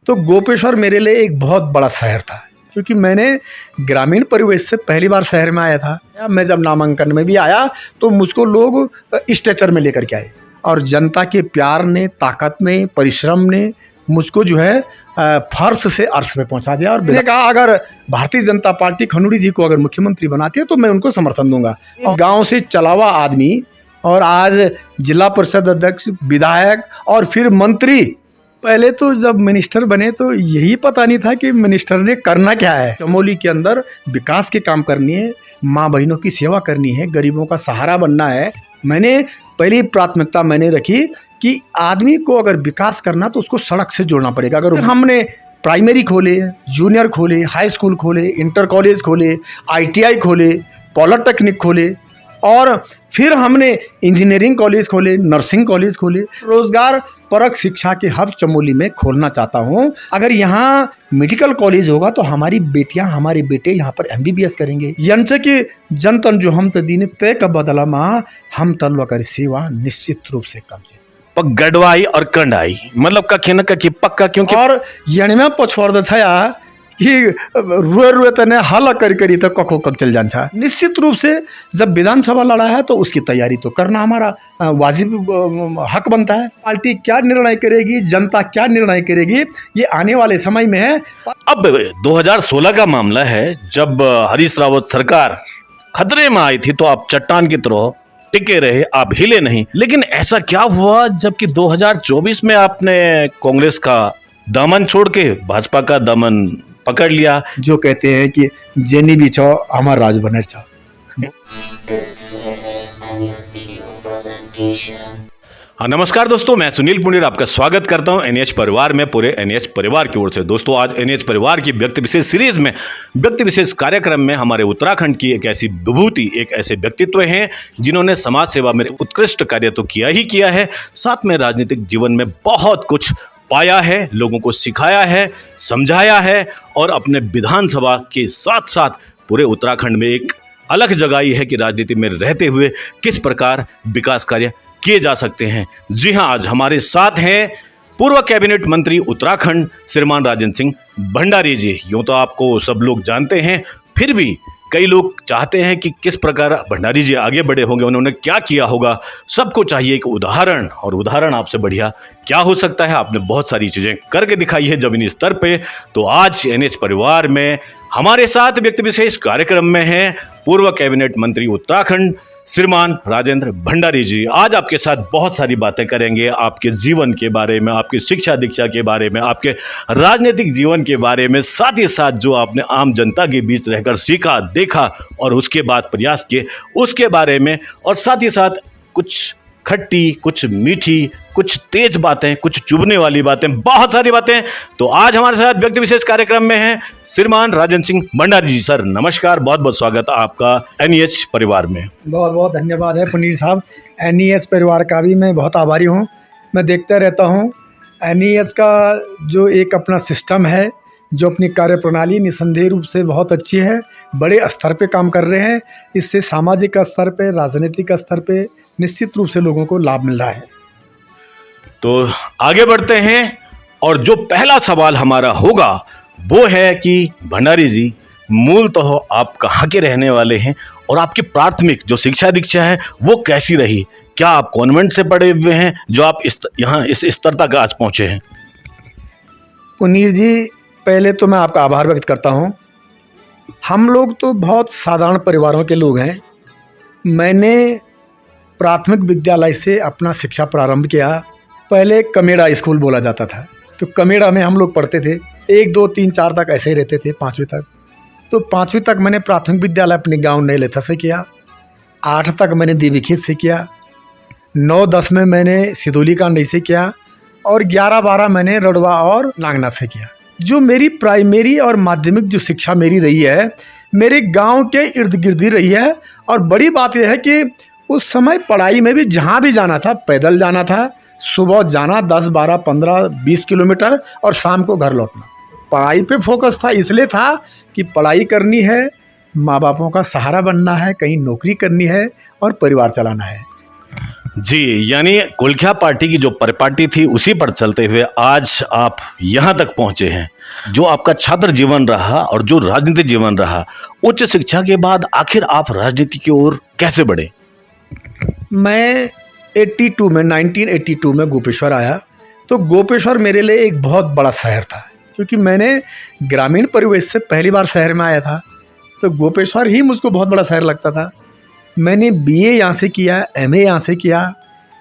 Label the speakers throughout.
Speaker 1: तो गोपेश्वर मेरे लिए एक बहुत बड़ा शहर था, क्योंकि मैंने ग्रामीण परिवेश से पहली बार शहर में आया था। मैं जब नामांकन में भी आया तो मुझको लोग स्ट्रेचर में लेकर के आए, और जनता के प्यार ने, ताकत ने, परिश्रम ने मुझको जो है फर्श से अर्श में पहुंचा दिया। और मैंने कहा अगर भारतीय जनता पार्टी खनूरी जी को अगर मुख्यमंत्री बनाती है तो मैं उनको समर्थन दूंगा। गांव से चला हुआ आदमी और आज जिला परिषद अध्यक्ष, विधायक और फिर मंत्री। पहले तो जब मिनिस्टर बने तो यही पता नहीं था कि मिनिस्टर ने करना क्या है। चमोली के अंदर विकास के काम करनी है, माँ बहनों की सेवा करनी है, गरीबों का सहारा बनना है। मैंने पहली प्राथमिकता मैंने रखी कि आदमी को अगर विकास करना तो उसको सड़क से जोड़ना पड़ेगा। अगर हमने प्राइमरी खोले, जूनियर खोले, हाई स्कूल खोले, इंटर कॉलेज खोले, ITI खोले, पॉलिटेक्निक खोले, और फिर हमने इंजीनियरिंग कॉलेज खोले, नर्सिंग कॉलेज खोले, रोजगार परक शिक्षा के हब चमोली में खोलना चाहता हूँ। अगर यहाँ मेडिकल कॉलेज होगा तो हमारी बेटियां, हमारे बेटे यहाँ पर MBBS करेंगे। यांचे की जनतन जो हम तदीने तय का बदला माँ हम तलवा कर सेवा निश्चित रूप से कम से
Speaker 2: गढ़वाई और कंडाई मतलब कखे न कखे पक्का, क्योंकि
Speaker 1: और यानी में पछवाड़ छाया कि रुए रुए तने हल करी तो कखो कब चल जाना। निश्चित रूप से जब विधानसभा लड़ा है तो उसकी तैयारी तो करना हमारा वाजिब हक बनता है। पार्टी क्या निर्णय करेगी, जनता क्या निर्णय करेगी, ये आने वाले समय में है।
Speaker 2: अब 2016 का मामला है, जब हरीश रावत सरकार खतरे में आई थी तो आप चट्टान की तरह टिके रहे, आप हिले नहीं। लेकिन ऐसा क्या हुआ जबकि 2024 में आपने कांग्रेस का दामन छोड़ के भाजपा का दामन पकड़ लिया?
Speaker 1: जो कहते हैं कि जेनी भी चाहो हमारा राज बने चाहो।
Speaker 2: हाँ, नमस्कार दोस्तों, मैं सुनील पुनिर आपका स्वागत करता हूं NH परिवार में, पूरे NH परिवार की ओर से। दोस्तों, आज NH परिवार की व्यक्ति विशेष सीरीज में, व्यक्ति विशेष कार्यक्रम में हमारे उत्तराखंड की एक ऐसी विभूति, एक ऐसे व्यक्तित्व हैं जिन्होंने समाज सेवा में उत्कृष्ट कार्य तो किया ही किया है, साथ में राजनीतिक जीवन में बहुत कुछ पाया है, लोगों को सिखाया है, समझाया है, और अपने विधानसभा के साथ साथ पूरे उत्तराखंड में एक अलग जगाई है कि राजनीति में रहते हुए किस प्रकार विकास कार्य किए जा सकते हैं। जी हां, आज हमारे साथ हैं पूर्व कैबिनेट मंत्री उत्तराखंड श्रीमान राजेंद्र सिंह भंडारी जी। यूं तो आपको सब लोग जानते हैं, फिर भी कई लोग चाहते हैं कि किस प्रकार भंडारी जी आगे बढ़े होंगे, उन्होंने क्या किया होगा। सबको चाहिए एक उदाहरण, और उदाहरण आपसे बढ़िया क्या हो सकता है। आपने बहुत सारी चीजें करके दिखाई है जमीनी स्तर पे। तो आज NH परिवार में हमारे साथ व्यक्ति विशेष कार्यक्रम में है पूर्व कैबिनेट मंत्री उत्तराखंड श्रीमान राजेंद्र भंडारी जी। आज आपके साथ बहुत सारी बातें करेंगे, आपके जीवन के बारे में, आपकी शिक्षा दीक्षा के बारे में, आपके राजनीतिक जीवन के बारे में, साथ ही साथ जो आपने आम जनता के बीच रहकर सीखा, देखा और उसके बाद प्रयास किए उसके बारे में, और साथ ही साथ कुछ खट्टी, कुछ मीठी, कुछ तेज बातें, कुछ चुभने वाली बातें, बहुत सारी बातें। तो आज हमारे साथ व्यक्ति विशेष कार्यक्रम में हैं श्रीमान राजेंद्र सिंह भंडारी जी। सर नमस्कार, बहुत बहुत स्वागत आपका NH परिवार में।
Speaker 1: बहुत बहुत धन्यवाद है पुनीर साहब। NES परिवार का भी मैं बहुत आभारी हूँ। मैं देखता रहता हूँ NES का जो एक अपना सिस्टम है, जो अपनी कार्यप्रणाली निसंदेह रूप से बहुत अच्छी है, बड़े स्तर पे काम कर रहे हैं। इससे सामाजिक स्तर पे, राजनीतिक स्तर पे निश्चित रूप से लोगों को लाभ मिल रहा है।
Speaker 2: तो आगे बढ़ते हैं, और जो पहला सवाल हमारा होगा वो है कि भंडारी जी, मूलतः आप कहाँ के रहने वाले हैं और आपकी प्राथमिक जो शिक्षा दीक्षा है वो कैसी रही? क्या आप कॉन्वेंट से पढ़े हुए हैं जो आप यहाँ इस स्तर तक आज पहुँचे हैं?
Speaker 1: पुनीर जी, पहले तो मैं आपका आभार व्यक्त करता हूँ। हम लोग तो बहुत साधारण परिवारों के लोग हैं। मैंने प्राथमिक विद्यालय से अपना शिक्षा प्रारंभ किया। पहले कमेड़ा स्कूल बोला जाता था, तो कमेड़ा में हम लोग पढ़ते थे। 1, 2, 3, 4 तक ऐसे ही रहते थे, 5वीं तक। तो 5वीं तक मैंने प्राथमिक विद्यालय अपने गांव नैलेथा से किया। 8 तक मैंने देवीखेत से किया। 9, 10 में मैंने सिदोली कांडी से किया, और 11, 12 मैंने रड़वा और नागनाथ से किया। जो मेरी प्राइमरी और माध्यमिक जो शिक्षा मेरी रही है, मेरे गांव के इर्द गिर्द ही रही है। और बड़ी बात यह है कि उस समय पढ़ाई में भी जहाँ भी जाना था पैदल जाना था। सुबह जाना 10, 12, 15, 20 किलोमीटर, और शाम को घर लौटना। पढ़ाई पे फोकस था, इसलिए था कि पढ़ाई करनी है, माँ बापों का सहारा बनना है, कहीं नौकरी करनी है और परिवार चलाना है।
Speaker 2: जी, यानी कुलख्या पार्टी की जो परिपाटी थी उसी पर चलते हुए आज आप यहाँ तक पहुँचे हैं। जो आपका छात्र जीवन रहा और जो राजनीतिक जीवन रहा, उच्च शिक्षा के बाद आखिर आप राजनीति की ओर कैसे बढ़े?
Speaker 1: मैं 1982 में गोपेश्वर आया। तो गोपेश्वर मेरे लिए एक बहुत बड़ा शहर था, क्योंकि मैंने ग्रामीण परिवेश से पहली बार शहर में आया था। तो गोपेश्वर ही मुझको बहुत बड़ा शहर लगता था। मैंने बीए यहाँ से किया, एमए यहाँ से किया,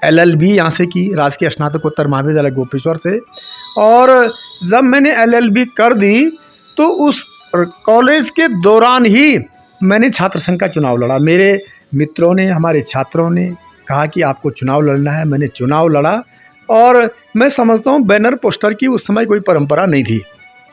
Speaker 1: एलएलबी यहाँ से की, राजकीय स्नातकोत्तर महाविद्यालय गोपेश्वर से। और जब मैंने एलएलबी कर दी तो उस कॉलेज के दौरान ही मैंने छात्र संघ का चुनाव लड़ा। मेरे मित्रों ने, हमारे छात्रों ने कहा कि आपको चुनाव लड़ना है। मैंने चुनाव लड़ा और मैं समझता हूँ बैनर पोस्टर की उस समय कोई परंपरा नहीं थी,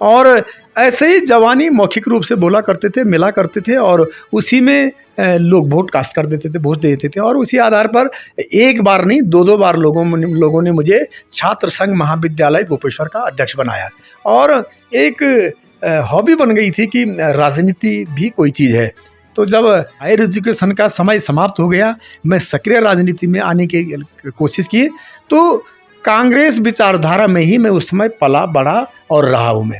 Speaker 1: और ऐसे ही जवानी मौखिक रूप से बोला करते थे, मिला करते थे, और उसी में लोग वोट कास्ट कर देते थे, वोट दे देते थे। और उसी आधार पर एक बार नहीं, दो बार लोगों ने मुझे छात्र संघ महाविद्यालय गोपेश्वर का अध्यक्ष बनाया। और एक हॉबी बन गई थी कि राजनीति भी कोई चीज़ है। तो जब हायर एजुकेशन का समय समाप्त हो गया, मैं सक्रिय राजनीति में आने की कोशिश की। तो कांग्रेस विचारधारा में ही मैं उस समय पला बड़ा और रहा हूँ मैं।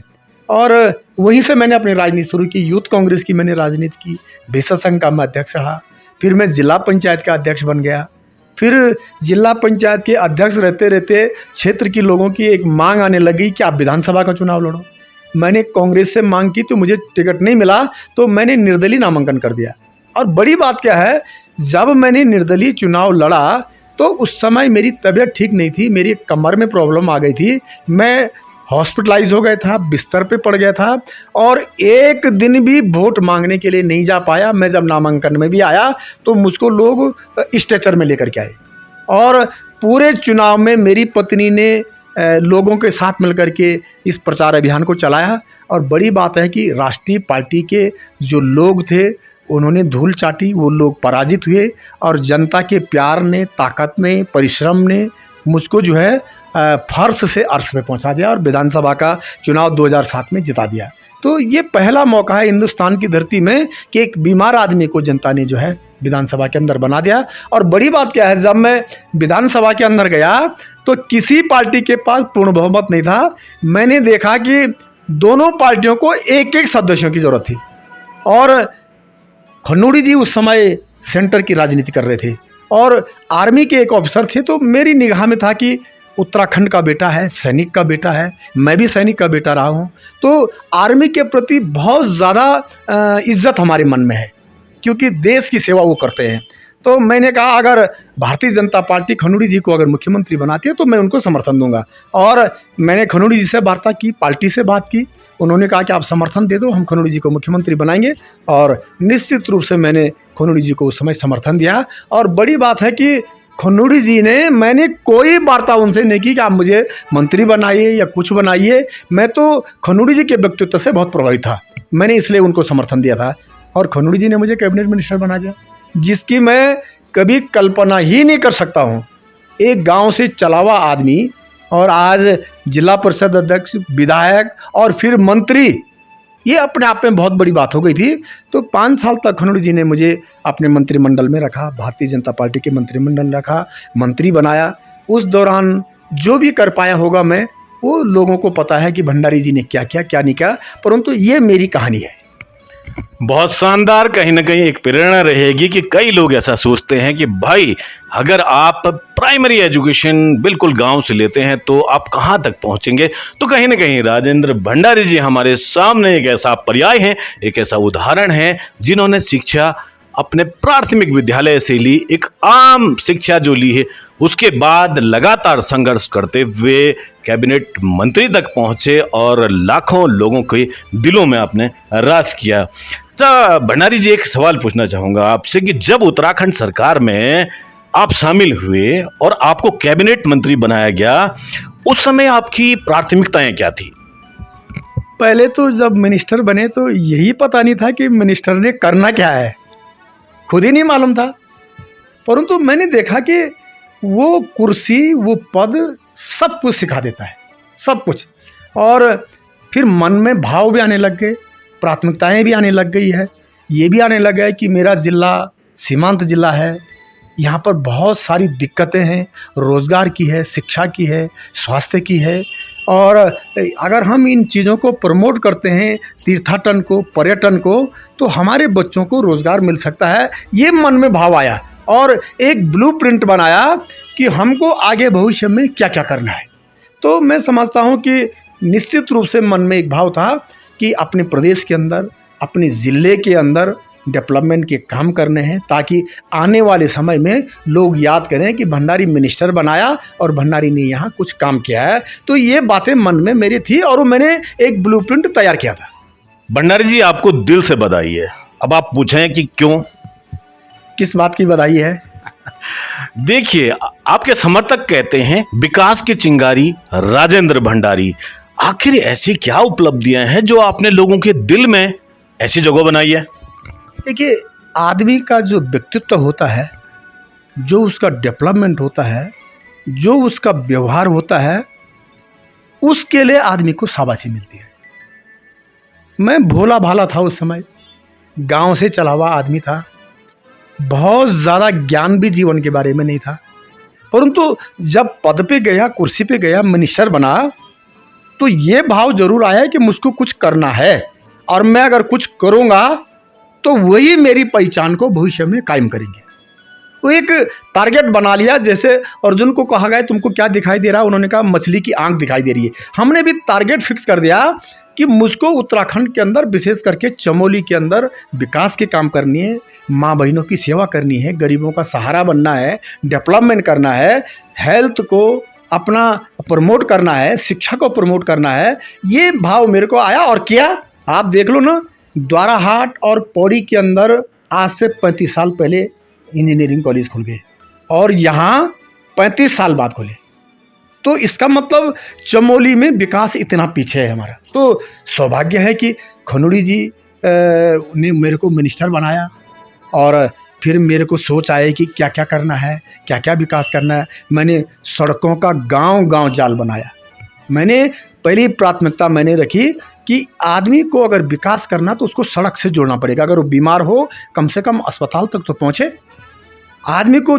Speaker 1: और वहीं से मैंने अपनी राजनीति शुरू की। यूथ कांग्रेस की मैंने राजनीति की, बेसा संघ का मैं अध्यक्ष रहा, फिर मैं जिला पंचायत का अध्यक्ष बन गया। फिर जिला पंचायत के अध्यक्ष रहते रहते क्षेत्र के लोगों की एक मांग आने लगी कि आप विधानसभा का चुनाव लड़ो। मैंने कांग्रेस से मांग की तो मुझे टिकट नहीं मिला, तो मैंने निर्दलीय नामांकन कर दिया। और बड़ी बात क्या है, जब मैंने निर्दलीय चुनाव लड़ा तो उस समय मेरी तबीयत ठीक नहीं थी, मेरी कमर में प्रॉब्लम आ गई थी, मैं हॉस्पिटलाइज हो गया था, बिस्तर पे पड़ गया था, और एक दिन भी वोट मांगने के लिए नहीं जा पाया। मैं जब नामांकन में भी आया तो मुझको लोग स्ट्रेचर में लेकर के आए, और पूरे चुनाव में मेरी पत्नी ने लोगों के साथ मिलकर के इस प्रचार अभियान को चलाया। और बड़ी बात है कि राष्ट्रीय पार्टी के जो लोग थे उन्होंने धूल चाटी, वो लोग पराजित हुए, और जनता के प्यार ने, ताकत ने, परिश्रम ने मुझको जो है फर्श से अर्श में पहुंचा दिया और विधानसभा का चुनाव 2007 में जिता दिया। तो ये पहला मौका है हिंदुस्तान की धरती में कि एक बीमार आदमी को जनता ने जो है विधानसभा के अंदर बना दिया। और बड़ी बात क्या है, जब मैं विधानसभा के अंदर गया तो किसी पार्टी के पास पूर्ण बहुमत नहीं था। मैंने देखा कि दोनों पार्टियों को एक एक सदस्यों की जरूरत थी, और खन्नूड़ी जी उस समय सेंटर की राजनीति कर रहे थे, और आर्मी के एक ऑफिसर थे। तो मेरी निगाह में था कि उत्तराखंड का बेटा है, सैनिक का बेटा है, मैं भी सैनिक का बेटा रहा हूँ, तो आर्मी के प्रति बहुत ज़्यादा इज्जत हमारे मन में है, क्योंकि देश की सेवा वो करते हैं। तो मैंने कहा अगर भारतीय जनता पार्टी खन्नूड़ी जी को अगर मुख्यमंत्री बनाती है तो मैं उनको समर्थन दूंगा। और मैंने खन्नूड़ी जी से वार्ता की, पार्टी से बात की, उन्होंने कहा कि आप समर्थन दे दो, हम खन्नूड़ी जी को मुख्यमंत्री बनाएंगे। और निश्चित रूप से मैंने खन्नूड़ी जी को उस समय समर्थन दिया। और बड़ी बात है कि खन्नूड़ी जी ने, मैंने कोई वार्ता उनसे नहीं की कि आप मुझे मंत्री बनाइए या कुछ बनाइए। मैं तो खन्नूड़ी जी के व्यक्तित्व से बहुत प्रभावित था, मैंने इसलिए उनको समर्थन दिया था। और खन्नूड़ी जी ने मुझे कैबिनेट मिनिस्टर बना दिया, जिसकी मैं कभी कल्पना ही नहीं कर सकता हूँ। एक गांव से चला हुआ आदमी और आज जिला परिषद अध्यक्ष, विधायक और फिर मंत्री, ये अपने आप में बहुत बड़ी बात हो गई थी। तो 5 साल तक खन्नूड़ी जी ने मुझे अपने मंत्रिमंडल में रखा, भारतीय जनता पार्टी के मंत्रिमंडल में रखा, मंत्री बनाया। उस दौरान जो भी कर पाया होगा मैं, वो लोगों को पता है कि भंडारी जी ने क्या किया, क्या नहीं किया, परंतु ये मेरी कहानी है।
Speaker 2: बहुत शानदार, कहीं ना कहीं एक प्रेरणा रहेगी कि कई लोग ऐसा सोचते हैं कि भाई अगर आप प्राइमरी एजुकेशन बिल्कुल गांव से लेते हैं तो आप कहां तक पहुंचेंगे। तो कहीं ना कहीं राजेंद्र भंडारी जी हमारे सामने एक ऐसा पर्याय है, एक ऐसा उदाहरण है जिन्होंने शिक्षा अपने प्राथमिक विद्यालय से ली, एक आम शिक्षा जो ली है, उसके बाद लगातार संघर्ष करते हुए कैबिनेट मंत्री तक पहुंचे और लाखों लोगों के दिलों में आपने राज किया। अच्छा भंडारी जी, एक सवाल पूछना चाहूंगा आपसे कि जब उत्तराखंड सरकार में आप शामिल हुए और आपको कैबिनेट मंत्री बनाया गया, उस समय आपकी प्राथमिकताएं क्या थी?
Speaker 1: पहले तो जब मिनिस्टर बने तो यही पता नहीं था कि मिनिस्टर ने करना क्या है, खुद ही नहीं मालूम था। परंतु मैंने देखा कि वो कुर्सी, वो पद सब कुछ सिखा देता है, सब कुछ। और फिर मन में भाव भी आने लग गए, प्राथमिकताएं भी आने लग गई है। ये भी आने लग गया कि मेरा ज़िला सीमांत ज़िला है, यहाँ पर बहुत सारी दिक्कतें हैं, रोज़गार की है, शिक्षा की है, स्वास्थ्य की है। और अगर हम इन चीज़ों को प्रमोट करते हैं, तीर्थाटन को, पर्यटन को, तो हमारे बच्चों को रोज़गार मिल सकता है। ये मन में भाव आया और एक ब्लूप्रिंट बनाया कि हमको आगे भविष्य में क्या क्या करना है। तो मैं समझता हूँ कि निश्चित रूप से मन में एक भाव था कि अपने प्रदेश के अंदर, अपने ज़िले के अंदर डेवलपमेंट के काम करने हैं, ताकि आने वाले समय में लोग याद करें कि भंडारी मिनिस्टर बनाया और भंडारी ने यहाँ कुछ काम किया है। तो ये बातें मन में मेरी थी और मैंने एक ब्लूप्रिंट तैयार किया था।
Speaker 2: भंडारी जी, आपको दिल से बधाई है। अब आप पूछें कि क्यों?
Speaker 1: किस बात की बधाई है?
Speaker 2: देखिए, आपके समर्थक कहते हैं विकास की चिंगारी राजेंद्र भंडारी। आखिर ऐसी क्या उपलब्धियां हैं जो आपने लोगों के दिल में ऐसी जगह बनाई है?
Speaker 1: देखिए, आदमी का जो व्यक्तित्व होता है, जो उसका डेवलपमेंट होता है, जो उसका व्यवहार होता है, उसके लिए आदमी को शाबाशी मिलती है। मैं भोला भाला था उस समय, गांव से चला हुआ आदमी था, बहुत ज़्यादा ज्ञान भी जीवन के बारे में नहीं था। परंतु जब पद पे गया, कुर्सी पे गया, मिनिस्टर बना, तो ये भाव जरूर आया कि मुझको कुछ करना है और मैं अगर कुछ करूँगा तो वही मेरी पहचान को भविष्य में कायम करेंगे। तो एक टारगेट बना लिया। जैसे अर्जुन को कहा गया तुमको क्या दिखाई दे रहा है, उन्होंने कहा मछली की आंख दिखाई दे रही है। हमने भी टारगेट फिक्स कर दिया कि मुझको उत्तराखंड के अंदर, विशेष करके चमोली के अंदर विकास के काम करनी है, माँ बहनों की सेवा करनी है, गरीबों का सहारा बनना है, डेवलपमेंट करना है, हेल्थ को अपना प्रमोट करना है, शिक्षा को प्रमोट करना है। ये भाव मेरे को आया और किया। आप देख लो ना, द्वाराहाट और पौड़ी के अंदर आज से 35 साल पहले इंजीनियरिंग कॉलेज खुल गए और यहाँ 35 साल बाद खुले। तो इसका मतलब चमोली में विकास इतना पीछे है हमारा। तो सौभाग्य है कि खनोड़ी जी ने मेरे को मिनिस्टर बनाया और फिर मेरे को सोच आए कि क्या क्या करना है, क्या क्या विकास करना है। मैंने सड़कों का गांव-गांव जाल बनाया। मैंने पहली प्राथमिकता मैंने रखी कि आदमी को अगर विकास करना तो उसको सड़क से जोड़ना पड़ेगा। अगर वो बीमार हो, कम से कम अस्पताल तक तो पहुँचे। आदमी को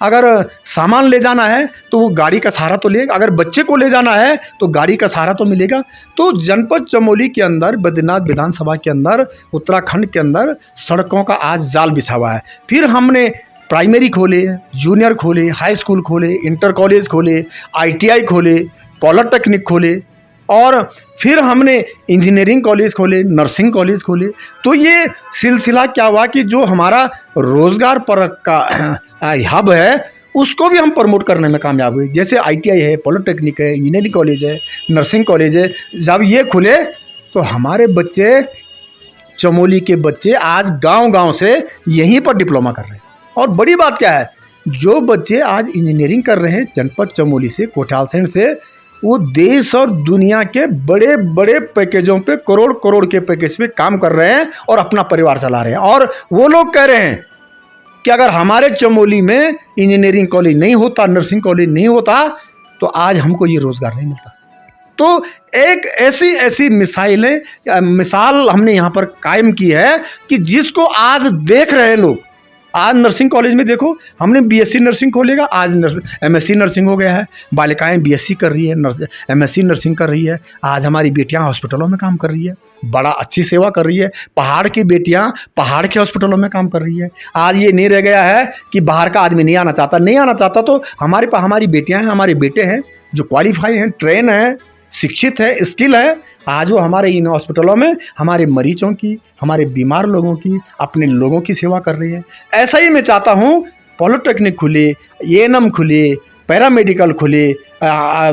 Speaker 1: अगर सामान ले जाना है तो वो गाड़ी का सहारा तो लेगा, अगर बच्चे को ले जाना है तो गाड़ी का सहारा तो मिलेगा। तो जनपद चमोली के अंदर, बद्रीनाथ विधानसभा के अंदर, उत्तराखंड के अंदर सड़कों का आज जाल बिछा हुआ है। फिर हमने प्राइमरी खोले, जूनियर खोले, हाई स्कूल खोले, इंटर कॉलेज खोले, ITI खोले, पॉलिटेक्निक खोले और फिर हमने इंजीनियरिंग कॉलेज खोले, नर्सिंग कॉलेज खोले। तो ये सिलसिला क्या हुआ कि जो हमारा रोज़गार परक का हब है उसको भी हम प्रमोट करने में कामयाब हुए। जैसे ITI है, पॉलिटेक्निक है, इंजीनियरिंग कॉलेज है, नर्सिंग कॉलेज है। जब ये खुले तो हमारे बच्चे, चमोली के बच्चे आज गांव-गांव से यहीं पर डिप्लोमा कर रहे हैं। और बड़ी बात क्या है, जो बच्चे आज इंजीनियरिंग कर रहे हैं जनपद चमोली से, कोठालसेन से, वो देश और दुनिया के बड़े बड़े पैकेजों पे, करोड़ करोड़ के पैकेज पे काम कर रहे हैं और अपना परिवार चला रहे हैं। और वो लोग कह रहे हैं कि अगर हमारे चमोली में इंजीनियरिंग कॉलेज नहीं होता, नर्सिंग कॉलेज नहीं होता, तो आज हमको ये रोज़गार नहीं मिलता। तो एक ऐसी मिसाल हमने यहाँ पर कायम की है कि जिसको आज देख रहे हैं लोग। आज नर्सिंग कॉलेज में देखो, हमने BSc नर्सिंग खोलेगा, आज MSc नर्सिंग हो गया है। बालिकाएं BSc कर रही है, MSc नर्सिंग कर रही है। आज हमारी बेटियां हॉस्पिटलों में काम कर रही है, बड़ा अच्छी सेवा कर रही है। पहाड़ की बेटियां पहाड़ के हॉस्पिटलों में काम कर रही है। आज ये नहीं रह गया है कि बाहर का आदमी नहीं आना चाहता, तो हमारे पास हमारी बेटियां हैं, हमारे बेटे हैं जो क्वालिफाई हैं, ट्रेन हैं, शिक्षित है, स्किल है। आज वो हमारे इन हॉस्पिटलों में हमारे मरीजों की, हमारे बीमार लोगों की, अपने लोगों की सेवा कर रही है। ऐसा ही मैं चाहता हूँ पॉलिटेक्निक खुले, ANM खुले, पैरामेडिकल खुले,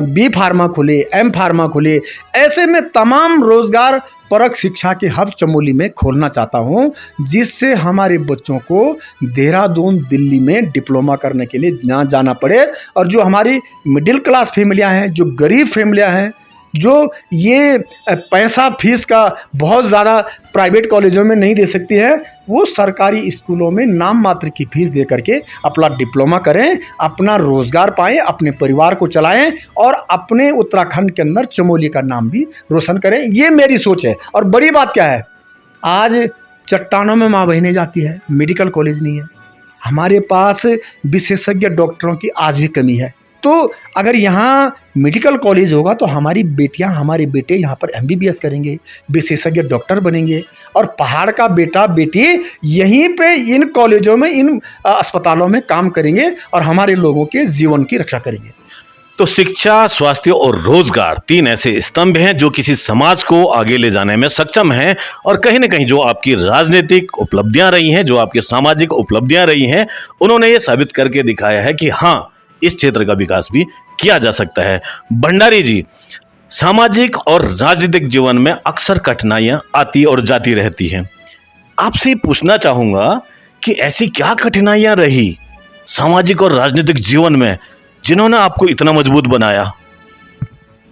Speaker 1: B फार्मा खुले, M फार्मा खुले। ऐसे में तमाम रोज़गार परक शिक्षा के हब चमोली में खोलना चाहता हूँ, जिससे हमारे बच्चों को देहरादून, दिल्ली में डिप्लोमा करने के लिए ना जाना पड़े। और जो हमारी मिडिल क्लास फैमिलियाँ हैं, जो गरीब फैमिलियाँ हैं, जो ये पैसा फीस का बहुत ज़्यादा प्राइवेट कॉलेजों में नहीं दे सकती है, वो सरकारी स्कूलों में नाम मात्र की फीस दे करके अपना डिप्लोमा करें, अपना रोज़गार पाएं, अपने परिवार को चलाएं और अपने उत्तराखंड के अंदर चमोली का नाम भी रोशन करें। ये मेरी सोच है। और बड़ी बात क्या है, आज चट्टानों में माँ बहनें जाती है, मेडिकल कॉलेज नहीं है। हमारे पास विशेषज्ञ डॉक्टरों की आज भी कमी है। तो अगर यहाँ मेडिकल कॉलेज होगा तो हमारी बेटियाँ हमारे बेटे यहाँ पर MBBS करेंगे, विशेषज्ञ डॉक्टर बनेंगे, और पहाड़ का बेटा बेटी यहीं पे इन कॉलेजों में, इन अस्पतालों में काम करेंगे और हमारे लोगों के जीवन की रक्षा करेंगे।
Speaker 2: तो शिक्षा, स्वास्थ्य और रोजगार 3 ऐसे स्तंभ हैं जो किसी समाज को आगे ले जाने में सक्षम हैं। और कहीं ना कहीं जो आपकी राजनीतिक उपलब्धियां रही हैं, जो आपकी सामाजिक उपलब्धियां रही हैं, उन्होंने ये साबित करके दिखाया है कि हाँ, इस क्षेत्र का विकास भी किया जा सकता है। भंडारी जी, सामाजिक और राजनीतिक जीवन में अक्सर कठिनाइयां आती और जाती रहती हैं। आपसे पूछना चाहूंगा कि ऐसी क्या कठिनाइयां रही सामाजिक और राजनीतिक जीवन में जिन्होंने आपको इतना मजबूत बनाया?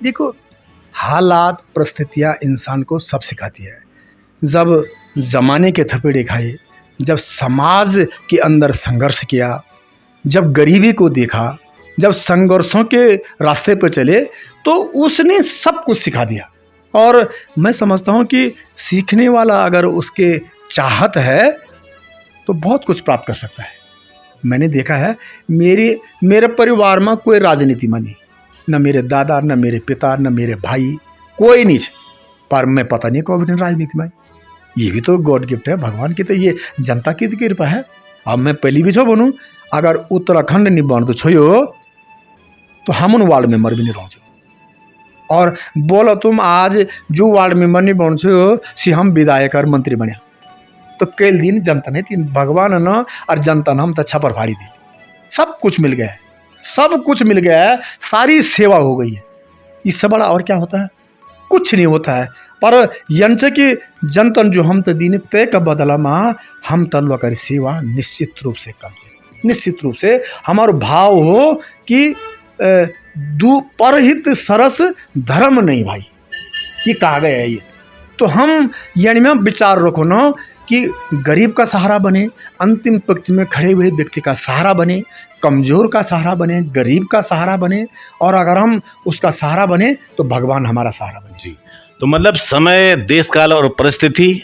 Speaker 1: देखो, हालात, परिस्थितियाँ इंसान को सब सिखाती है। जब ज़माने के थपेड़े खाए, जब समाज के अंदर संघर्ष किया, जब गरीबी को देखा, जब संघर्षों के रास्ते पर चले, तो उसने सब कुछ सिखा दिया। और मैं समझता हूँ कि सीखने वाला अगर उसके चाहत है तो बहुत कुछ प्राप्त कर सकता है। मैंने देखा है, मेरे परिवार में कोई राजनीति में नहीं, न मेरे दादा, न मेरे पिता, न मेरे भाई, कोई नहीं है। पर मैं पता नहीं कौन राजनीति में, ये भी तो गॉड गिफ्ट है भगवान की, तो ये जनता की कृपा है। अब मैं पहली भी छो बनूँ, अगर उत्तराखंड नहीं बन तो छोयो तो हम उन वार्ड मेंबर भी नहीं रहो छो। और बोलो तुम आज जो वार्ड मेंबर नहीं बन छो सी हम विधायक और मंत्री बने, तो कल दिन जनता ने तीन भगवान न और जनता ने हम तो छपर फाड़ी दी। सब कुछ मिल गया है, सब कुछ मिल गया है, सारी सेवा हो गई है। इससे बड़ा और क्या होता है? कुछ नहीं होता है। पर यंच की जनतन जो हम तो दीन तय का बदला में हम तलवा कर सेवा निश्चित रूप से कर, निश्चित रूप से हमारा भाव हो कि परहित सरस धर्म नहीं भाई, ये कहा गया है। ये तो हम यानी में विचार रखो ना कि गरीब का सहारा बने, अंतिम पंक्ति में खड़े हुए व्यक्ति का सहारा बने, कमज़ोर का सहारा बने, गरीब का सहारा बने, और अगर हम उसका सहारा बने तो भगवान हमारा सहारा बने।
Speaker 2: जी, तो मतलब समय, देश काल और परिस्थिति,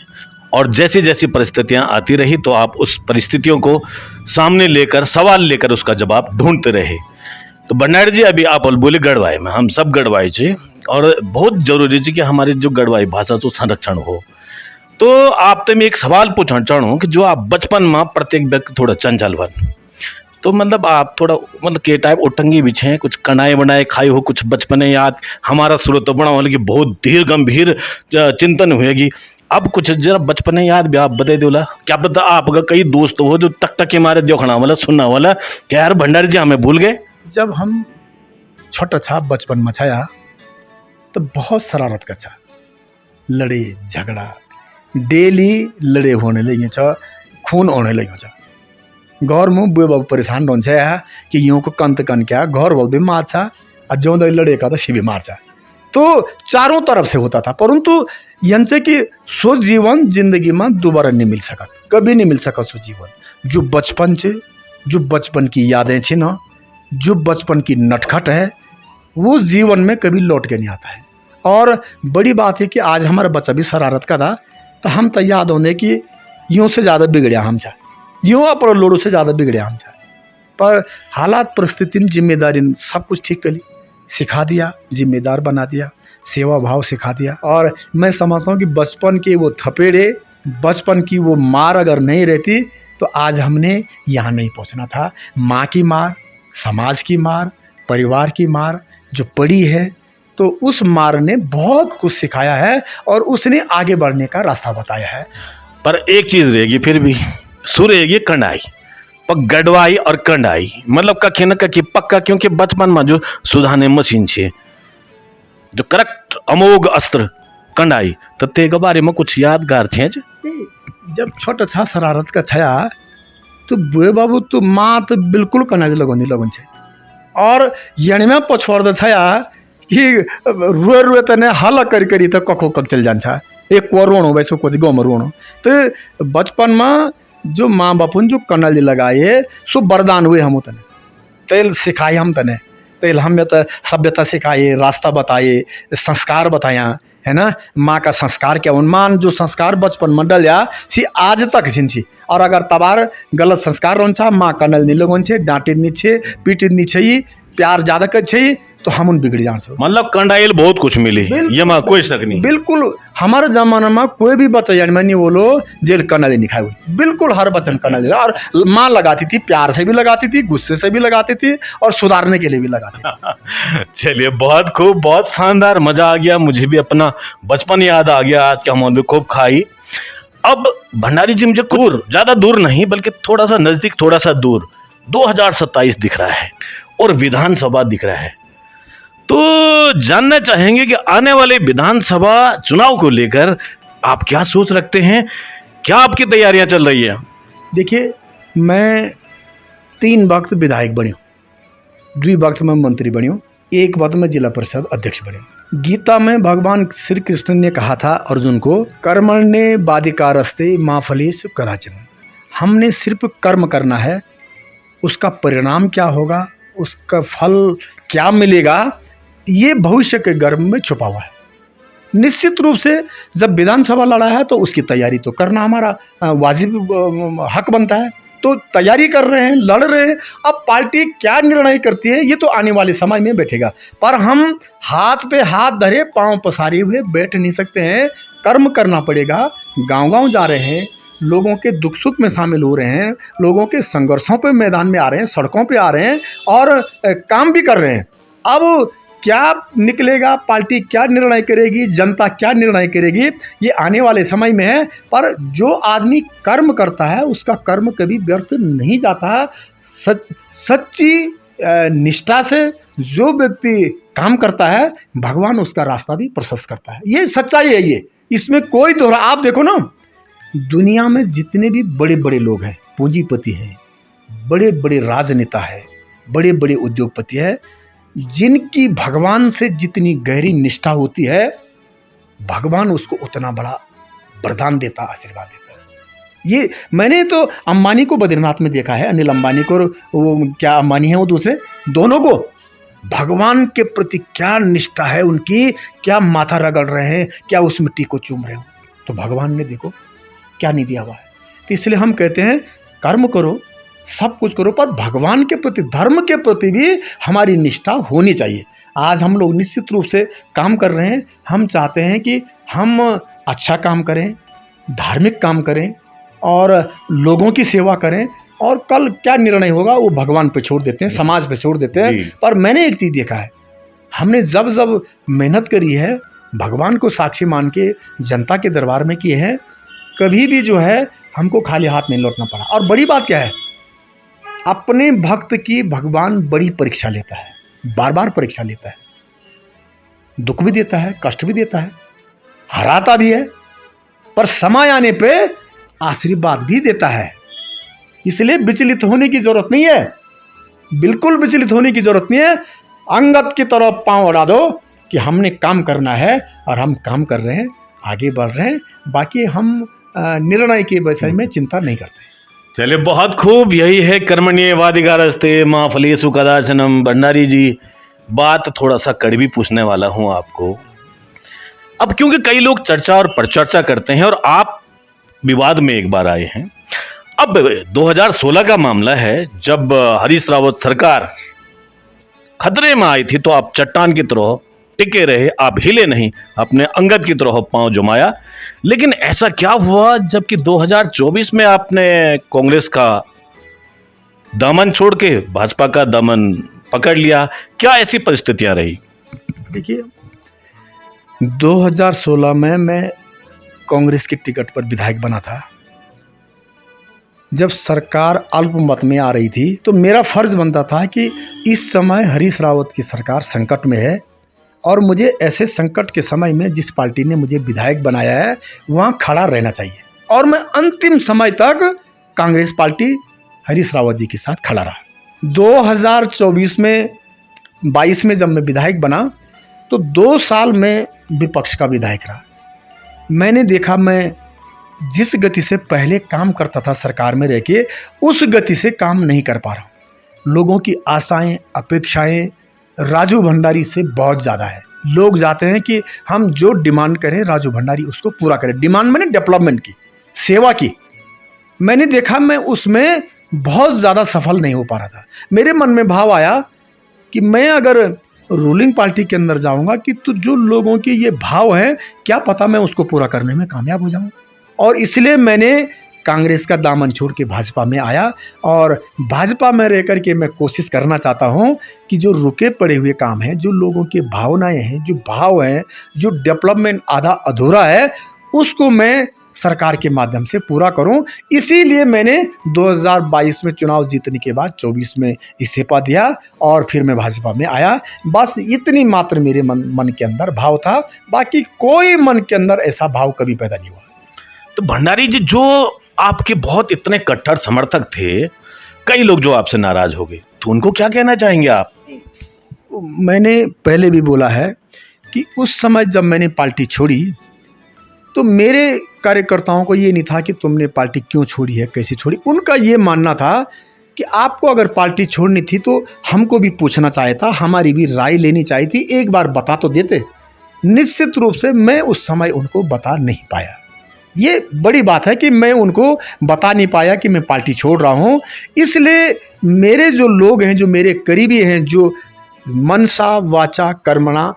Speaker 2: और जैसी जैसी परिस्थितियां आती रही तो आप उस परिस्थितियों को सामने लेकर, सवाल लेकर उसका जवाब ढूंढते रहे। तो भंडारी जी, अभी आप बोले गढ़वाई में, हम सब गढ़वाई छे और बहुत जरूरी है कि हमारी जो गढ़वाई भाषा तो संरक्षण हो। तो आप तो मैं एक सवाल पूछना चाहूँ कि जो आप बचपन में प्रत्येक व्यक्ति थोड़ा चंचल बन, तो मतलब आप थोड़ा मतलब के टाइप उटंगी बिछे, कुछ कनाए बनाए खाई हो, कुछ बचपने याद हमारा स्रोत बना वाले की बहुत धीर गंभीर चिंतन हुएगी। अब कुछ जरा बचपने याद भी आप बता दोला, क्या पता आपका कई दोस्त हो जो तक तक के मारे देखना वाला, सुनना वाला क्या यार भंडारी जी हमें भूल गए।
Speaker 1: जब हम छोटा छा बचपन में छाया तो बहुत शरारत का छा, लड़े झगड़ा, डेली लड़े होने लगे छ, खून होने लगे छ। घर में बुए बाबू परेशान रहन्छ कि यूँ को कंत कन क्या घर वाल भी मार छा, और जो लड़े का तो सी भी मार छा। तो चारों तरफ से होता था, परंतु यंसे कि सो जीवन जिंदगी में दोबारा नहीं मिल सकत, कभी नहीं मिल सकत सो जीवन। जो बचपन छे, जो बचपन की यादें छे ना, जो बचपन की नटखट है, वो जीवन में कभी लौट के नहीं आता है। और बड़ी बात है कि आज हमारा बच्चा भी शरारत का था, तो हम तो याद होने कि यूँ से ज़्यादा बिगड़िया हम चाहे, यूँ अपने लोड़ों से ज़्यादा बिगड़िया हम चाहे। पर हालात, परिस्थिति, जिम्मेदारी सब कुछ ठीक करी, सिखा दिया, जिम्मेदार बना दिया, सेवा भाव सिखा दिया। और मैं समझता हूँ कि बचपन के वो थपेड़े, बचपन की वो मार अगर नहीं रहती तो आज हमने यहाँ नहीं पहुँचना था। माँ की मार, समाज की मार, परिवार की मार जो पड़ी है, तो उस मार ने बहुत कुछ सिखाया है और उसने आगे बढ़ने का रास्ता बताया है।
Speaker 2: पर एक चीज रहेगी, फिर भी सुर रहेगी कंडाई, पर गढ़वाई और कंडाई मतलब कखे न कखे पक्का, क्योंकि बचपन में जो सुधाने मशीन छे, जो करेक्ट अमोघ अस्त्र कंडाई, तो ते के बारे में कुछ यादगार छे?
Speaker 1: जब छोटा छा शरारत का छाया तो बुए बाबू तो माँ तो बिल्कुल कनाज लगोनी लगन छे, और यण में पछोड़ छाया कि रुए रुए तने हल करी तो कखो कक चल जान छा, एक को रोणो वैसे कुछ गाँव में रोणो। तो बचपन में जो माँ बापू जो कनल लगाए सो वरदान हुए हम तने, तेल सिखाए हम तने, तेल हमें तो सभ्यता सिखाए, रास्ता बताए, संस्कार बताया है ना, माँ का संस्कार क्या उन्मान जो संस्कार बचपन में डलिया सी आज तक छिन और अगर तबार गलत संस्कार रहन्छ माँ कनल नहीं लोगन छे डांटे नहीं छे पीटे नहीं छे प्यार ज्यादा कर छे तो हम बिगड़ जान्छौँ।
Speaker 2: मतलब कंडाइल बहुत कुछ मिली, ये में कोई शक नहीं।
Speaker 1: बिल्कुल हमारे जमाना में कोई भी बच्चा यानी नहीं बोलो जेल कनल नहीं खाए, बिल्कुल हर बच्चन कनल। और माँ लगाती थी, प्यार से भी लगाती थी, गुस्से से भी लगाती थी और सुधारने के लिए भी लगाती थी।
Speaker 2: चलिए बहुत खूब, बहुत शानदार, मजा आ गया, मुझे भी अपना बचपन याद आ गया। आज के हम भी खूब खाई। अब भंडारी जी मुझे दूर, ज्यादा दूर नहीं बल्कि थोड़ा सा नजदीक, थोड़ा सा दूर 2027 दिख रहा है और विधानसभा दिख रहा है। तो जानना चाहेंगे कि आने वाले विधानसभा चुनाव को लेकर आप क्या सोच रखते हैं, क्या आपकी तैयारियां चल रही है?
Speaker 1: देखिए मैं 3 वक्त विधायक बन्यो, 2 वक्त में मंत्री बन्यो, 1 वक्त में जिला परिषद अध्यक्ष बन्यो। गीता में भगवान श्री कृष्ण ने कहा था अर्जुन को, कर्मण्ये वाधिकारस्ते मा फलेषु कदाचन। हमने सिर्फ कर्म करना है, उसका परिणाम क्या होगा, उसका फल क्या मिलेगा, ये भविष्य के गर्भ में छुपा हुआ है। निश्चित रूप से जब विधानसभा लड़ा है तो उसकी तैयारी तो करना हमारा वाजिब हक बनता है। तो तैयारी कर रहे हैं, लड़ रहे हैं। अब पार्टी क्या निर्णय करती है ये तो आने वाले समय में बैठेगा, पर हम हाथ पे हाथ धरे पांव पसारे हुए बैठ नहीं सकते हैं। कर्म करना पड़ेगा। गांव-गांव जा रहे हैं, लोगों के दुख सुख में शामिल हो रहे हैं, लोगों के संघर्षों पे मैदान में आ रहे हैं, सड़कों पे आ रहे हैं और काम भी कर रहे हैं। अब क्या निकलेगा, पार्टी क्या निर्णय करेगी, जनता क्या निर्णय करेगी, ये आने वाले समय में है। पर जो आदमी कर्म करता है उसका कर्म कभी व्यर्थ नहीं जाता। सच्ची निष्ठा से जो व्यक्ति काम करता है भगवान उसका रास्ता भी प्रशस्त करता है। ये सच्चाई है, ये इसमें कोई दोहरा। आप देखो ना, दुनिया में जितने भी बड़े बड़े लोग हैं, पूंजीपति हैं, बड़े बड़े राजनेता हैं, बड़े बड़े उद्योगपति हैं, जिनकी भगवान से जितनी गहरी निष्ठा होती है भगवान उसको उतना बड़ा वरदान देता, आशीर्वाद देता है। ये मैंने तो अंबानी को बद्रीनाथ में देखा है, अनिल अंबानी को, वो क्या अंबानी है वो दूसरे, दोनों को भगवान के प्रति क्या निष्ठा है उनकी, क्या माथा रगड़ रहे हैं, क्या उस मिट्टी को चूम रहे हो, तो भगवान ने देखो क्या नहीं दिया हुआ है। तो इसलिए हम कहते हैं कर्म करो, सब कुछ करो, पर भगवान के प्रति, धर्म के प्रति भी हमारी निष्ठा होनी चाहिए। आज हम लोग निश्चित रूप से काम कर रहे हैं। हम चाहते हैं कि हम अच्छा काम करें, धार्मिक काम करें और लोगों की सेवा करें, और कल क्या निर्णय होगा वो भगवान पे छोड़ देते हैं, समाज पे छोड़ देते हैं। पर मैंने एक चीज़ देखा है, हमने जब जब मेहनत करी है, भगवान को साक्षी मान के जनता के दरबार में किए हैं, कभी भी जो है हमको खाली हाथ नहीं लौटना पड़ा। और बड़ी बात क्या है, अपने भक्त की भगवान बड़ी परीक्षा लेता है, बार बार परीक्षा लेता है, दुख भी देता है, कष्ट भी देता है, हराता भी है, पर समय आने पे आशीर्वाद भी देता है। इसलिए विचलित होने की जरूरत नहीं है, बिल्कुल विचलित होने की जरूरत नहीं है। अंगत की तरफ पांव अड़ा दो कि हमने काम करना है और हम काम कर रहे हैं, आगे बढ़ रहे हैं। बाकी हम निर्णय के विषय में चिंता नहीं करते।
Speaker 2: चलिए बहुत खूब, यही है कर्मण्येवाधिकारस्ते मा फलेषु कदाचन। भंडारी जी, बात थोड़ा सा कड़वी पूछने वाला हूं आपको। अब क्योंकि कई लोग चर्चा और परचर्चा करते हैं और आप विवाद में एक बार आए हैं। अब 2016 का मामला है, जब हरीश रावत सरकार खतरे में आई थी तो आप चट्टान की तरह टिके रहे, आप हिले नहीं, अपने अंगद की तरह पांव जमाया। लेकिन ऐसा क्या हुआ जबकि 2024 में आपने कांग्रेस का दामन छोड़ के भाजपा का दामन पकड़ लिया? क्या ऐसी परिस्थितियां रही?
Speaker 1: देखिए 2016 में मैं कांग्रेस की टिकट पर विधायक बना था। जब सरकार अल्पमत में आ रही थी तो मेरा फर्ज बनता था कि इस समय हरीश रावत की सरकार संकट में है और मुझे ऐसे संकट के समय में जिस पार्टी ने मुझे विधायक बनाया है वहाँ खड़ा रहना चाहिए। और मैं अंतिम समय तक कांग्रेस पार्टी हरीश रावत जी के साथ खड़ा रहा। 2024 में 22 में जब मैं विधायक बना तो 2 साल में विपक्ष का विधायक रहा। मैंने देखा मैं जिस गति से पहले काम करता था सरकार में रह के, उस गति से काम नहीं कर पा रहा हूँ। लोगों की आशाएं, अपेक्षाएं राजू भंडारी से बहुत ज़्यादा है। लोग जाते हैं कि हम जो डिमांड करें राजू भंडारी उसको पूरा करें। डिमांड मैंने डेवलपमेंट की, सेवा की। मैंने देखा मैं उसमें बहुत ज़्यादा सफल नहीं हो पा रहा था। मेरे मन में भाव आया कि मैं अगर रूलिंग पार्टी के अंदर जाऊंगा कि तो जो लोगों के ये भाव है, क्या पता मैं उसको पूरा करने में कामयाब हो जाऊं। और इसलिए मैंने कांग्रेस का दामन छोड़ के भाजपा में आया और भाजपा में रह कर के मैं कोशिश करना चाहता हूं कि जो रुके पड़े हुए काम हैं, जो लोगों की भावनाएं हैं, जो भाव हैं, जो डेवलपमेंट आधा अधूरा है, उसको मैं सरकार के माध्यम से पूरा करूं। इसीलिए मैंने 2022 में चुनाव जीतने के बाद 24 में इस्तीफा दिया और फिर मैं भाजपा में आया। बस इतनी मात्र मेरे मन के अंदर भाव था, बाकी कोई मन के अंदर ऐसा भाव कभी पैदा नहीं हुआ।
Speaker 2: तो भंडारी जी, जो आपके बहुत इतने कट्टर समर्थक थे, कई लोग जो आपसे नाराज हो गए, तो उनको क्या कहना चाहेंगे आप?
Speaker 1: मैंने पहले भी बोला है कि उस समय जब मैंने पार्टी छोड़ी तो मेरे कार्यकर्ताओं को ये नहीं था कि तुमने पार्टी क्यों छोड़ी है, कैसे छोड़ी। उनका ये मानना था कि आपको अगर पार्टी छोड़नी थी तो हमको भी पूछना चाहिए था, हमारी भी राय लेनी चाहिए थी, एक बार बता तो देते। निश्चित रूप से मैं उस समय उनको बता नहीं पाया। ये बड़ी बात है कि मैं उनको बता नहीं पाया कि मैं पार्टी छोड़ रहा हूँ। इसलिए मेरे जो लोग हैं, जो मेरे करीबी हैं, जो मनसा वाचा कर्मणा,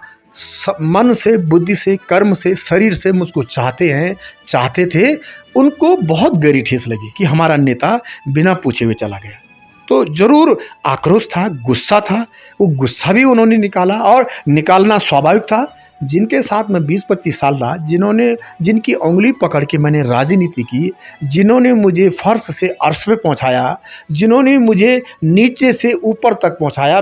Speaker 1: मन से, बुद्धि से, कर्म से, शरीर से मुझको चाहते थे, उनको बहुत गहरी ठेस लगी कि हमारा नेता बिना पूछे हुए चला गया। तो जरूर आक्रोश था, गुस्सा था। वो गुस्सा भी उन्होंने निकाला और निकालना स्वाभाविक था। जिनके साथ मैं 20-25 साल रहा, जिनकी उंगली पकड़ के मैंने राजनीति की, जिन्होंने मुझे फर्श से अर्श पे पहुंचाया, जिन्होंने मुझे नीचे से ऊपर तक पहुंचाया,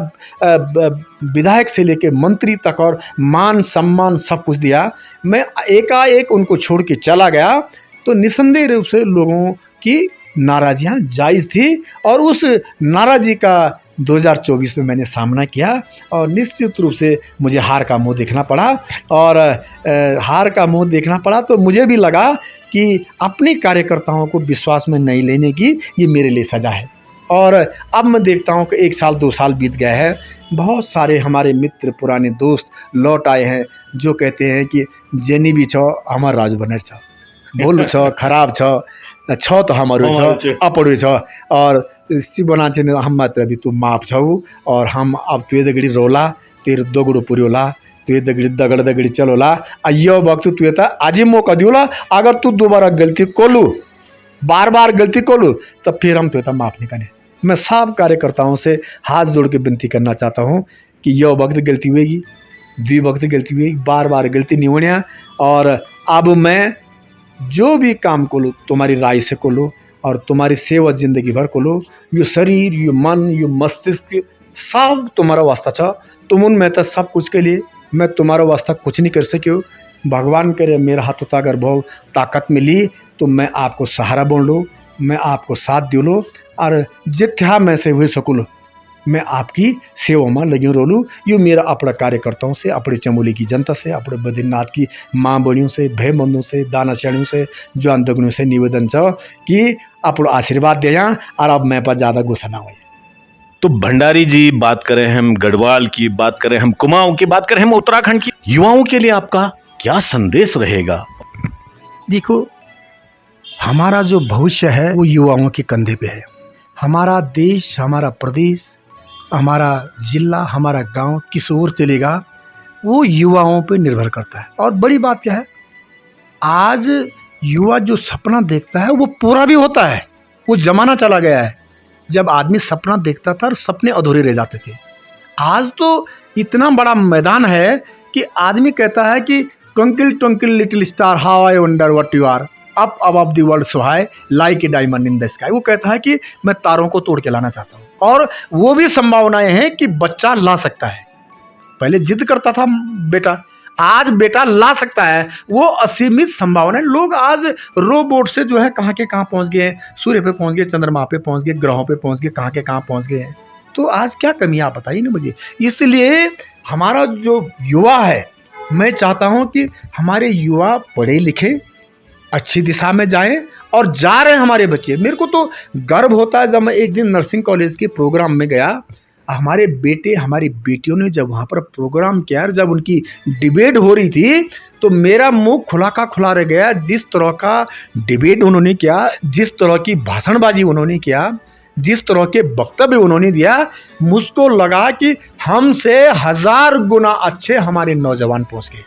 Speaker 1: विधायक से लेकर मंत्री तक, और मान सम्मान सब कुछ दिया, मैं एकाएक उनको छोड़ के चला गया, तो निसंदेह रूप से लोगों की नाराज़ियाँ जायज़ थी। और उस नाराज़गी का 2024 में मैंने सामना किया और निश्चित रूप से मुझे हार का मुंह देखना पड़ा। और हार का मुंह देखना पड़ा तो मुझे भी लगा कि अपने कार्यकर्ताओं को विश्वास में नहीं लेने की ये मेरे लिए सज़ा है। और अब मैं देखता हूँ कि 1 साल 2 साल बीत गया है, बहुत सारे हमारे मित्र, पुराने दोस्त लौट आए हैं जो कहते हैं कि जेनी भी छो हमार राज बने छो, बोल छो खराब छो तो हमारो छ अपड़ो छ, और बना हम मात्र भी तू माफ छऊ, और हम अब तुए दगड़ी रोला तेर दगड़ो पुरियोला, तुए दगड़ी दगड़ी चलोला, यो वक्त तुए था आज ही मौका दियोला। अगर तू दोबारा गलती कोलू, बार बार गलती कोलू, तब फिर हम तुए माफ नहीं करने। मैं सब कार्यकर्ताओं से हाथ जोड़ के विनती करना चाहता हूँ कि यो वक्त गलती हुएगी, 2 वक्त गलती हुएगी, बार बार गलती नहीं होने। और अब मैं जो भी काम को लो तुम्हारी राय से को लो, और तुम्हारी सेवा जिंदगी भर को लो, यो शरीर, यो मन, यो मस्तिष्क सब तुम्हारा वास्ता छ। तुम उनमें तो सब कुछ के लिए, मैं तुम्हारा वास्ता कुछ नहीं कर सके हो। भगवान करे मेरा हाथ उठा अगर बहुत ताकत मिली तो मैं आपको सहारा बोल लो, मैं आपको साथ दे लो, और जितना मैं से हुए सकूँ मैं आपकी सेवा में लगी रोलूँ। यो मेरा अपने कार्यकर्ताओं से, अपने चमोली की जनता से, अपने बद्रीनाथ की माँ बड़ियों से, भय बंधुओं से, दाना श्रेणियों से, जवान दगनों से निवेदन छ कि अपना आशीर्वाद दें, और अब मैं पर ज़्यादा गुस्सा ना हो।
Speaker 2: तो भंडारी जी, बात करें हम गढ़वाल की, बात करें हम कुमाऊं की, बात करें हम उत्तराखंड की, युवाओं के लिए आपका क्या संदेश रहेगा?
Speaker 1: देखो, हमारा जो भविष्य है वो युवाओं के कंधे पे है। हमारा देश, हमारा प्रदेश, हमारा जिला, हमारा गांव किस ओर चलेगा वो युवाओं पे निर्भर करता है। और बड़ी बात क्या है, आज युवा जो सपना देखता है वो पूरा भी होता है। वो जमाना चला गया है जब आदमी सपना देखता था और सपने अधूरे रह जाते थे। आज तो इतना बड़ा मैदान है कि आदमी कहता है कि twinkle twinkle little star how I wonder what you are up above the world so high like a diamond in the sky. वो कहता है कि मैं तारों को तोड़ के लाना चाहता हूँ, और वो भी संभावनाएं हैं कि बच्चा ला सकता है। पहले जिद करता था बेटा, आज बेटा ला सकता है। वो असीमित संभावना है। लोग आज रोबोट से जो है कहाँ के कहाँ पहुँच गए हैं, सूर्य पे पहुँच गए, चंद्रमा पे पहुँच गए, ग्रहों पे पहुँच गए, कहाँ के कहाँ पहुँच गए हैं। तो आज क्या कमी आप बताइए ना मुझे। इसलिए हमारा जो युवा है, मैं चाहता हूँ कि हमारे युवा पढ़े लिखे, अच्छी दिशा में जाएं, और जा रहे हैं हमारे बच्चे। मेरे को तो गर्व होता है जब मैं एक दिन नर्सिंग कॉलेज के प्रोग्राम में गया हमारे बेटे हमारी बेटियों ने जब वहाँ पर प्रोग्राम किया, जब उनकी डिबेट हो रही थी, तो मेरा मुंह खुला का खुला रह गया। जिस तरह का डिबेट उन्होंने किया, जिस तरह की भाषणबाजी उन्होंने किया, जिस तरह के वक्तव्य उन्होंने दिया, मुझको लगा कि हमसे 1000 गुना अच्छे हमारे नौजवान पहुँच गए।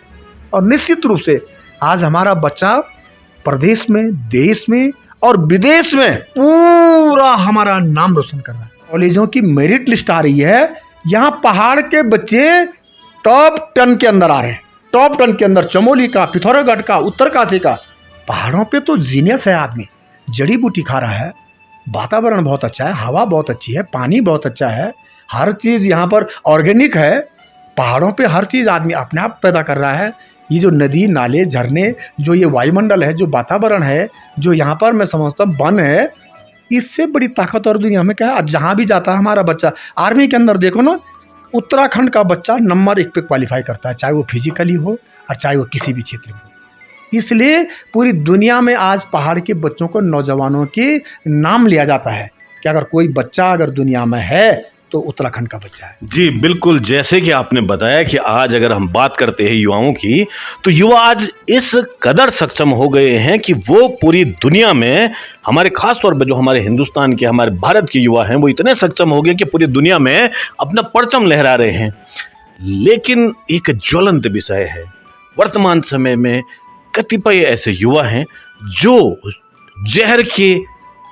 Speaker 1: और निश्चित रूप से आज हमारा बच्चा प्रदेश में, देश में और विदेश में पूरा हमारा नाम रोशन कर रहा है। कॉलेजों की मेरिट लिस्ट आ रही है, यहाँ पहाड़ के बच्चे टॉप 10 के अंदर आ रहे हैं। टॉप 10 के अंदर चमोली का, पिथौरागढ़ का, उत्तरकाशी का। पहाड़ों पे तो जीनियस है आदमी, जड़ी बूटी खा रहा है, वातावरण बहुत अच्छा है, हवा बहुत अच्छी है, पानी बहुत अच्छा है, हर चीज़ यहाँ पर ऑर्गेनिक है। पहाड़ों पे हर चीज़ आदमी अपने आप पैदा कर रहा है। ये जो नदी, नाले, झरने, जो ये वायुमंडल है, जो वातावरण है, जो यहाँ पर मैं समझता हूँ वन है, इससे बड़ी ताकत और दुनिया में क्या है। जहाँ भी जाता है हमारा बच्चा, आर्मी के अंदर देखो ना, उत्तराखंड का बच्चा नंबर 1 पे क्वालिफाई करता है, चाहे वो फिजिकली हो और चाहे वो किसी भी क्षेत्र में हो। इसलिए पूरी दुनिया में आज पहाड़ के बच्चों को, नौजवानों के नाम लिया जाता है कि अगर कोई बच्चा अगर दुनिया में है तो उत्तराखंड का बच्चा है।
Speaker 2: जी बिल्कुल, जैसे कि आपने बताया कि आज अगर हम बात करते हैं युवाओं की, तो युवा आज इस कदर सक्षम हो गए हैं कि वो पूरी दुनिया में, हमारे खास तौर पर जो हमारे हिंदुस्तान के, हमारे भारत के युवा हैं, वो इतने सक्षम हो गए कि पूरी दुनिया में अपना परचम लहरा रहे हैं। लेकिन एक ज्वलंत विषय है, वर्तमान समय में कतिपय ऐसे युवा हैं जो जहर के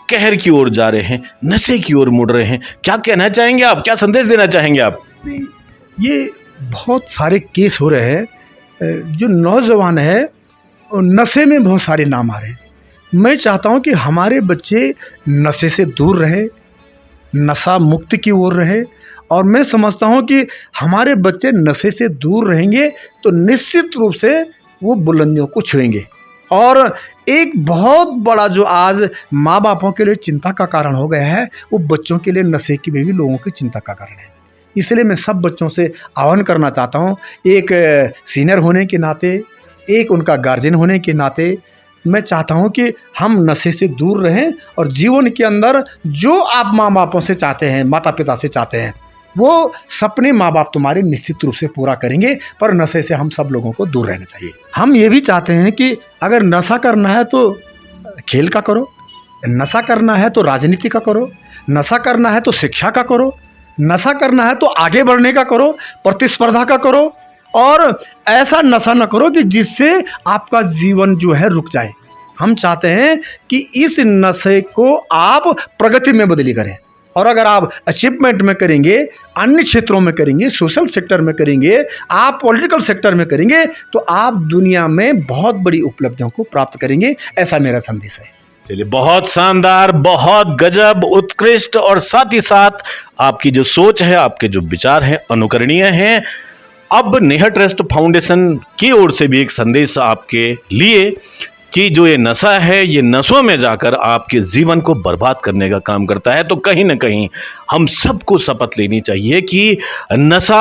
Speaker 2: कहर की ओर जा रहे हैं, नशे की ओर मुड़ रहे हैं। क्या कहना चाहेंगे आप, क्या संदेश देना चाहेंगे आप?
Speaker 1: ये बहुत सारे केस हो रहे हैं, जो नौजवान है नशे में बहुत सारे नाम आ रहे हैं। मैं चाहता हूँ कि हमारे बच्चे नशे से दूर रहे, नशा मुक्त की ओर रहे। और मैं समझता हूँ कि हमारे बच्चे नशे से दूर रहेंगे तो निश्चित रूप से वो बुलंदियों को छुएंगे। और एक बहुत बड़ा जो आज माँ बापों के लिए चिंता का कारण हो गया है, वो बच्चों के लिए नशे की भी लोगों की चिंता का कारण है। इसलिए मैं सब बच्चों से आह्वान करना चाहता हूँ, एक सीनियर होने के नाते, एक उनका गार्जियन होने के नाते, मैं चाहता हूँ कि हम नशे से दूर रहें और जीवन के अंदर जो आप माँ बापों से चाहते हैं, माता पिता से चाहते हैं, वो सपने माँ बाप तुम्हारे निश्चित रूप से पूरा करेंगे। पर नशे से हम सब लोगों को दूर रहना चाहिए। हम ये भी चाहते हैं कि अगर नशा करना है तो खेल का करो, नशा करना है तो राजनीति का करो, नशा करना है तो शिक्षा का करो, नशा करना है तो आगे बढ़ने का करो, प्रतिस्पर्धा का करो। और ऐसा नशा न करो कि जिससे आपका जीवन जो है रुक जाए। हम चाहते हैं कि इस नशे को आप प्रगति में बदली करें। और अगर आप अचीवमेंट में करेंगे, अन्य क्षेत्रों में करेंगे, सोशल सेक्टर में करेंगे, आप पॉलिटिकल सेक्टर में करेंगे, तो आप दुनिया में बहुत बड़ी उपलब्धियों को प्राप्त करेंगे। ऐसा मेरा संदेश है।
Speaker 2: चलिए, बहुत शानदार, बहुत गजब, उत्कृष्ट, और साथ ही साथ आपकी जो सोच है, आपके जो विचार हैं, अनुकरणीय हैं। अब नेहा ट्रस्ट फाउंडेशन की ओर से भी एक संदेश आपके लिए कि जो ये नशा है, ये नशों में जाकर आपके जीवन को बर्बाद करने का काम करता है। तो कहीं ना कहीं हम सबको शपथ लेनी चाहिए कि नशा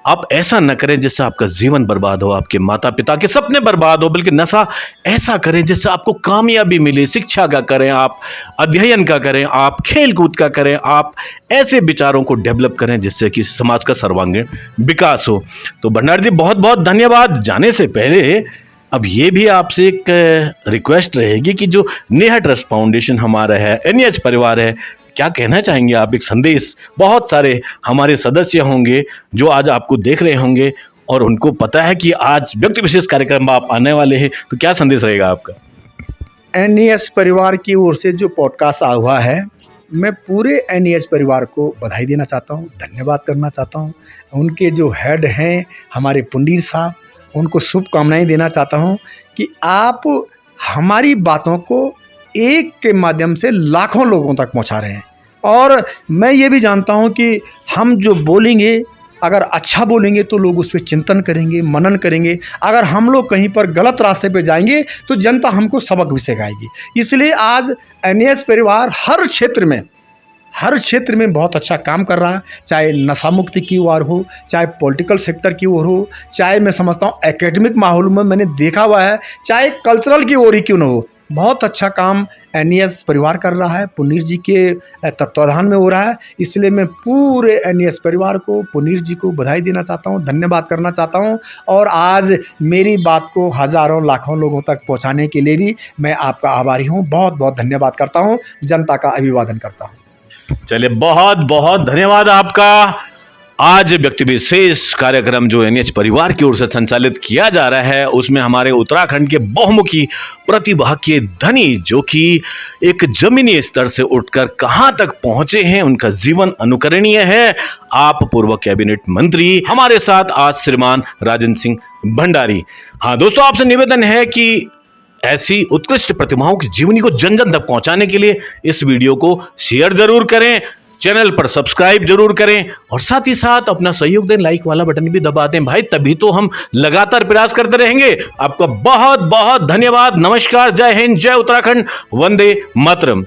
Speaker 2: आप ऐसा न करें जिससे आपका जीवन बर्बाद हो, आपके माता पिता के सपने बर्बाद हो, बल्कि नशा ऐसा करें जिससे आपको कामयाबी मिले। शिक्षा का करें, आप अध्ययन का करें, आप खेल कूद का करें, आप ऐसे विचारों को डेवलप करें जिससे कि समाज का सर्वांगीण विकास हो। तो भंडारी जी, बहुत बहुत धन्यवाद। जाने से पहले अब ये भी आपसे एक रिक्वेस्ट रहेगी कि जो नेहा ट्रस्ट फाउंडेशन हमारा है, एनएच परिवार है, क्या कहना चाहेंगे आप? एक संदेश, बहुत सारे हमारे सदस्य होंगे जो आज आपको देख रहे होंगे और उनको पता है कि आज व्यक्ति विशेष कार्यक्रम में आप आने वाले हैं, तो क्या संदेश रहेगा आपका?
Speaker 1: एनएच परिवार की ओर से जो पॉडकास्ट आ हुआ है, मैं पूरे एनएच परिवार को बधाई देना चाहता हूँ, धन्यवाद करना चाहता हूँ। उनके जो हेड हैं हमारे पुंडीर साहब, उनको शुभकामनाएं देना चाहता हूं कि आप हमारी बातों को एक के माध्यम से लाखों लोगों तक पहुंचा रहे हैं। और मैं ये भी जानता हूं कि हम जो बोलेंगे, अगर अच्छा बोलेंगे तो लोग उस पर चिंतन करेंगे, मनन करेंगे। अगर हम लोग कहीं पर गलत रास्ते पे जाएंगे तो जनता हमको सबक भी सिखाएगी। इसलिए आज एनएच परिवार हर क्षेत्र में बहुत अच्छा काम कर रहा है, चाहे नशा मुक्ति की ओर हो, चाहे पॉलिटिकल सेक्टर की ओर हो, चाहे मैं समझता हूँ एकेडमिक माहौल में मैंने देखा हुआ है, चाहे कल्चरल की ओर ही क्यों न हो, बहुत अच्छा काम एनईएस परिवार कर रहा है, पुनीर जी के तत्वाधान में हो रहा है। इसलिए मैं पूरे एनईएस परिवार को, पुनीर जी को बधाई देना चाहता हूँ, धन्यवाद करना चाहता हूँ। और आज मेरी बात को हज़ारों लाखों लोगों तक पहुँचाने के लिए भी मैं आपका आभारी हूँ। बहुत बहुत धन्यवाद करता हूँ, जनता का अभिवादन करता हूँ।
Speaker 2: चलिए, बहुत बहुत धन्यवाद आपका। आज व्यक्ति विशेष कार्यक्रम जो एनएच परिवार की ओर से संचालित किया जा रहा है, उसमें हमारे उत्तराखंड के बहुमुखी प्रतिभा के धनी, जो कि एक जमीनी स्तर से उठकर कहां तक पहुंचे हैं, उनका जीवन अनुकरणीय है। आप पूर्व कैबिनेट मंत्री, हमारे साथ आज श्रीमान राजेंद्र सिंह भंडारी। हाँ दोस्तों, आपसे निवेदन है कि ऐसी उत्कृष्ट प्रतिभाओं की जीवनी को जन जन तक पहुंचाने के लिए इस वीडियो को शेयर जरूर करें, चैनल पर सब्सक्राइब जरूर करें और साथ ही साथ अपना सहयोग दें, लाइक वाला बटन भी दबा दें भाई, तभी तो हम लगातार प्रयास करते रहेंगे। आपका बहुत बहुत धन्यवाद। नमस्कार, जय हिंद, जय उत्तराखंड, वंदे मातरम।